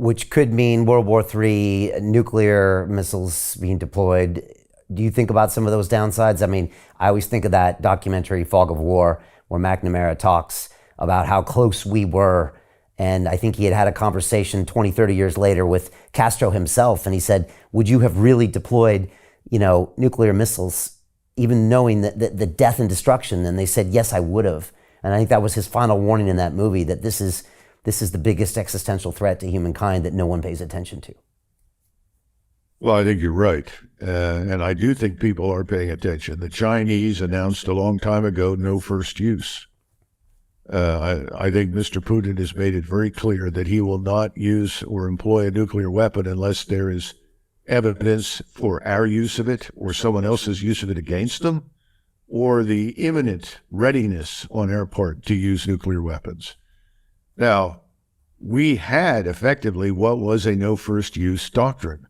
which could mean World War III, nuclear missiles being deployed. Do you think about some of those downsides? I mean, I always think of that documentary, Fog of War, where McNamara talks about how close we were. And I think he had a conversation 20, 30 years later with Castro himself. And he said, would you have really deployed, nuclear missiles, even knowing that the death and destruction? And they said, yes, I would have. And I think that was his final warning in that movie, that this is the biggest existential threat to humankind that no one pays attention to. Well, I think you're right. And I do think people are paying attention. The Chinese announced a long time ago, no first use. I think Mr. Putin has made it very clear that he will not use or employ a nuclear weapon unless there is evidence for our use of it or someone else's use of it against them, or the imminent readiness on our part to use nuclear weapons. Now, we had effectively what was a no first use doctrine.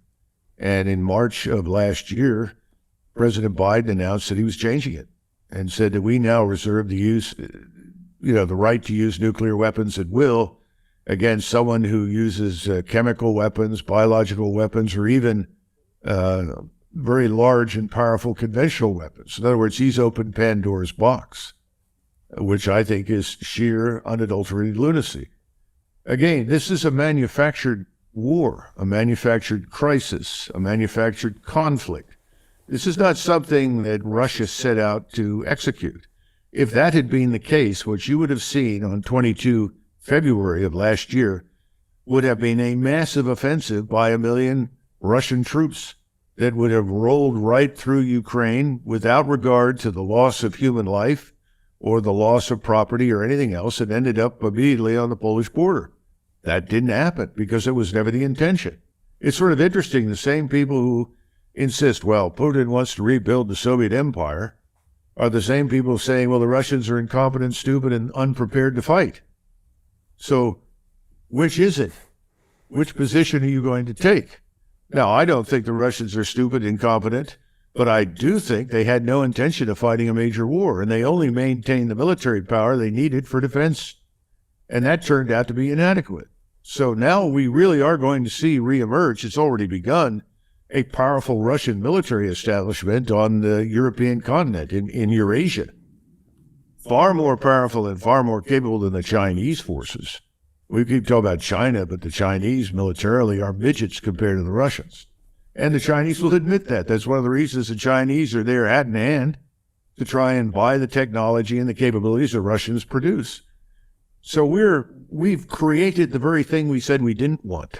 And in March of last year, President Biden announced that he was changing it and said that we now reserve the right to use nuclear weapons at will against someone who uses chemical weapons, biological weapons, or even very large and powerful conventional weapons. In other words, he's opened Pandora's box, which I think is sheer, unadulterated lunacy. Again, this is a manufactured war, a manufactured crisis, a manufactured conflict. This is not something that Russia set out to execute. If that had been the case, what you would have seen on 22 February of last year would have been a massive offensive by 1 million Russian troops that would have rolled right through Ukraine without regard to the loss of human life or the loss of property or anything else, and ended up immediately on the Polish border. That didn't happen because it was never the intention. It's sort of interesting, the same people who insist, well, Putin wants to rebuild the Soviet empire, are the same people saying, well, the Russians are incompetent, stupid, and unprepared to fight. So which is it? Which position are you going to take? Now, I don't think the Russians are stupid, incompetent, but I do think they had no intention of fighting a major war, and they only maintained the military power they needed for defense. And that turned out to be inadequate. So now we really are going to see reemerge, it's already begun, a powerful Russian military establishment on the European continent, in Eurasia. Far more powerful and far more capable than the Chinese forces. We keep talking about China, but the Chinese militarily are midgets compared to the Russians. And the Chinese will admit that. That's one of the reasons the Chinese are there hat in hand to try and buy the technology and the capabilities the Russians produce. So we've created the very thing we said we didn't want.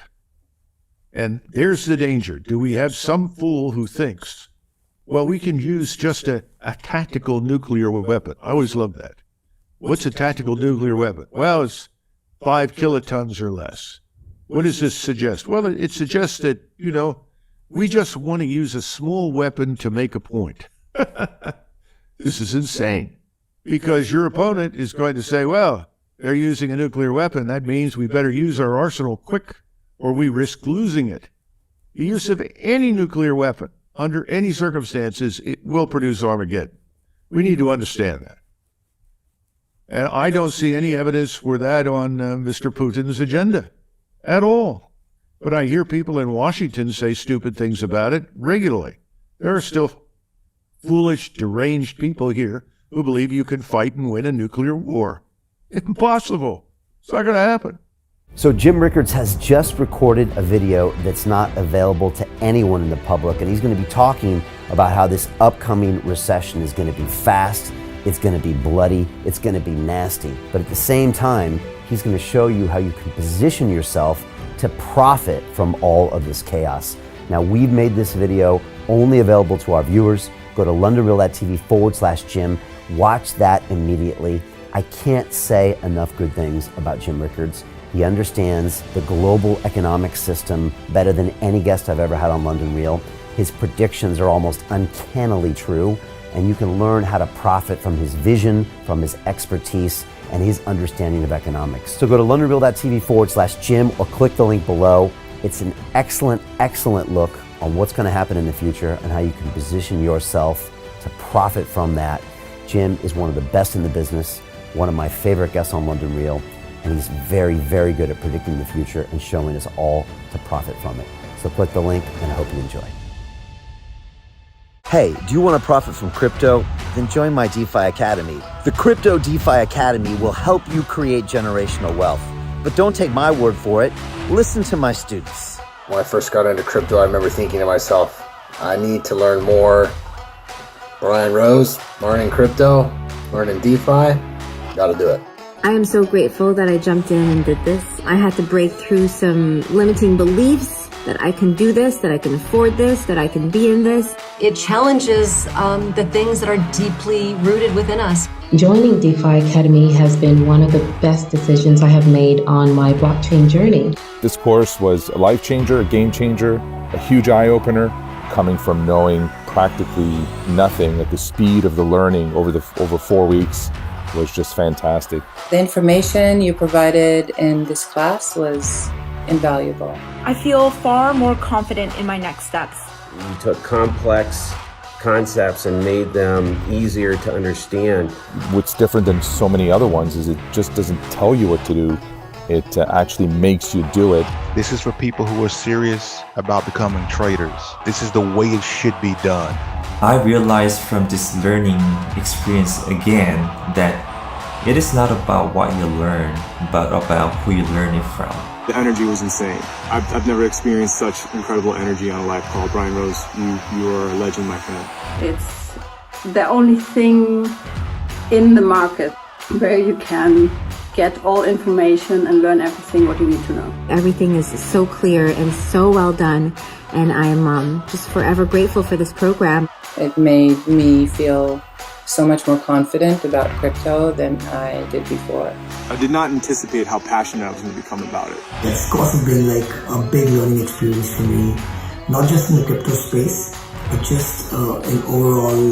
And there's the danger. Do we have some fool who thinks, well, we can use just a tactical nuclear weapon? I always love that. What's a tactical nuclear weapon? Well, it's 5 kilotons or less. What does this suggest? Well, it suggests that, we just want to use a small weapon to make a point. This is insane. Because your opponent is going to say, well, they're using a nuclear weapon. That means we better use our arsenal quick, or we risk losing it. The use of any nuclear weapon, under any circumstances, it will produce Armageddon. We need to understand that. And I don't see any evidence for that on Mr. Putin's agenda at all. But I hear people in Washington say stupid things about it regularly. There are still foolish, deranged people here who believe you can fight and win a nuclear war. Impossible. It's not going to happen. So Jim Rickards has just recorded a video that's not available to anyone in the public, and he's going to be talking about how this upcoming recession is going to be fast, it's going to be bloody, it's going to be nasty. But at the same time, he's going to show you how you can position yourself to profit from all of this chaos. Now, we've made this video only available to our viewers. Go to londonreal.tv/Jim. Watch that immediately. I can't say enough good things about Jim Rickards. He understands the global economic system better than any guest I've ever had on London Real. His predictions are almost uncannily true, and you can learn how to profit from his vision, from his expertise, and his understanding of economics. So go to londonreal.tv/Jim or click the link below. It's an excellent, excellent look on what's going to happen in the future and how you can position yourself to profit from that. Jim is one of the best in the business, one of my favorite guests on London Real. and he's very, very good at predicting the future and showing us all to profit from it. So click the link, and I hope you enjoy. Hey, do you want to profit from crypto? Then join my DeFi Academy. The Crypto DeFi Academy will help you create generational wealth. But don't take my word for it. Listen to my students. When I first got into crypto, I remember thinking to myself, I need to learn more. Brian Rose, learning crypto, learning DeFi, gotta do it. I am so grateful that I jumped in and did this. I had to break through some limiting beliefs that I can do this, that I can afford this, that I can be in this. It challenges the things that are deeply rooted within us. Joining DeFi Academy has been one of the best decisions I have made on my blockchain journey. This course was a life changer, a game changer, a huge eye-opener, coming from knowing practically nothing at the speed of the learning over 4 weeks was just fantastic. The information you provided in this class was invaluable. I feel far more confident in my next steps. You took complex concepts and made them easier to understand. What's different than so many other ones is it just doesn't tell you what to do. It actually makes you do it. This is for people who are serious about becoming traders. This is the way it should be done. I realized from this learning experience again that it is not about what you learn, but about who you learn it from. The energy was insane. I've never experienced such incredible energy on a live call. Brian Rose, you are a legend, my friend. It's the only thing in the market where you can get all information and learn everything what you need to know. Everything is so clear and so well done, and I am just forever grateful for this program. It made me feel so much more confident about crypto than I did before. I did not anticipate how passionate I was going to become about it. This course has been like a big learning experience for me, not just in the crypto space, but just an overall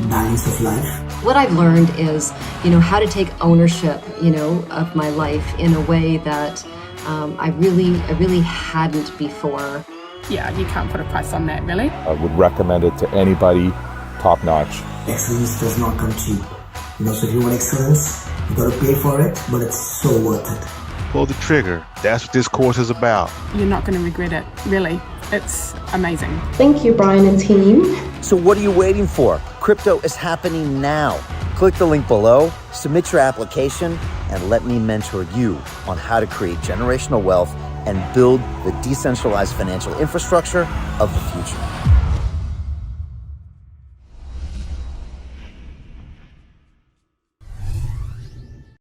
balance of life. What I've learned is, how to take ownership, of my life in a way that I really hadn't before. Yeah, you can't put a price on that, really. I would recommend it to anybody, top notch. Excellence does not come cheap. So if you want excellence, you gotta pay for it, but it's so worth it. Pull the trigger. That's what this course is about. You're not going to regret it, really. It's amazing. Thank you, Brian and team. So what are you waiting for? Crypto is happening now. Click the link below, submit your application, and let me mentor you on how to create generational wealth and build the decentralized financial infrastructure of the future.